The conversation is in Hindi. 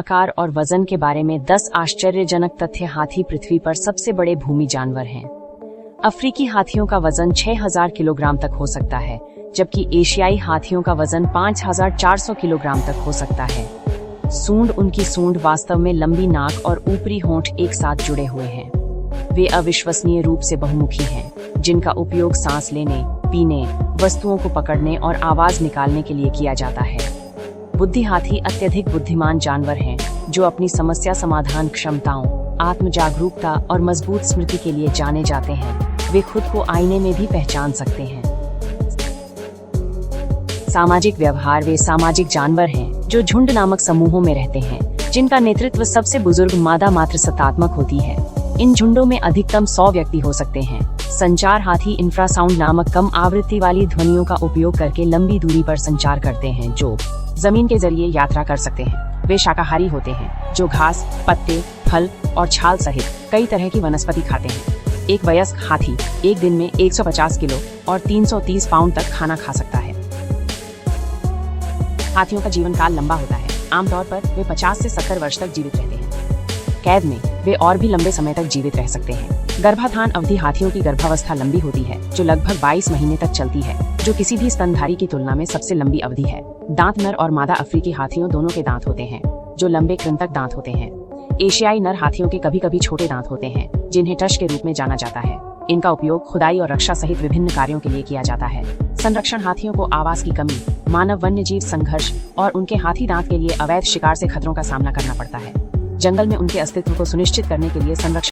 आकार और वजन के बारे में 10 आश्चर्यजनक तथ्य। हाथी पृथ्वी पर सबसे बड़े भूमि जानवर हैं। अफ्रीकी हाथियों का वजन 6000 किलोग्राम तक हो सकता है, जबकि एशियाई हाथियों का वजन 5400 किलोग्राम तक हो सकता है। सूंड उनकी सूंड वास्तव में लंबी नाक और ऊपरी होंठ एक साथ जुड़े हुए हैं। वे अविश्वसनीय रूप से बहुमुखी हैं, जिनका उपयोग सांस लेने, पीने, वस्तुओं को पकड़ने और आवाज निकालने के लिए किया जाता है। बुद्धि हाथी अत्यधिक बुद्धिमान जानवर हैं, जो अपनी समस्या समाधान क्षमताओं, आत्म जागरूकता और मजबूत स्मृति के लिए जाने जाते हैं। वे खुद को आईने में भी पहचान सकते हैं। सामाजिक व्यवहार। वे सामाजिक जानवर हैं, जो झुंड नामक समूहों में रहते हैं, जिनका नेतृत्व सबसे बुजुर्ग मादा मात्र सत्तात्मक होती है। इन झुंडों में अधिकतम 100 व्यक्ति हो सकते हैं। संचार। हाथी इंफ्रासाउंड नामक कम आवृत्ति वाली ध्वनियों का उपयोग करके लंबी दूरी पर संचार करते हैं, जो जमीन के जरिए यात्रा कर सकते हैं। वे शाकाहारी होते हैं, जो घास, पत्ते, फल और छाल सहित कई तरह की वनस्पति खाते हैं। एक वयस्क हाथी एक दिन में 150 किलो और 330 पाउंड तक खाना खा सकता है। हाथियों का जीवन काल लंबा होता है। आमतौर पर वे 50 से 70 वर्ष तक जीवित रहते हैं। कैद में वे और भी लंबे समय तक जीवित रह सकते हैं। गर्भाधान अवधि। हाथियों की गर्भावस्था लंबी होती है, जो लगभग 22 महीने तक चलती है, जो किसी भी स्तनधारी की तुलना में सबसे लंबी अवधि है। दांत। नर और मादा अफ्रीकी हाथियों दोनों के दांत होते हैं, जो लंबे कृंतक दांत होते हैं। एशियाई नर हाथियों के कभी कभी छोटे दांत होते हैं, जिन्हें टश के रूप में जाना जाता है। इनका उपयोग खुदाई और रक्षा सहित विभिन्न कार्यों के लिए किया जाता है। संरक्षण। हाथियों को आवास की कमी, मानव वन्यजीव संघर्ष और उनके हाथी दांत के लिए अवैध शिकार से खतरों का सामना करना पड़ता है। जंगल में उनके अस्तित्व को सुनिश्चित करने के लिए संरक्षण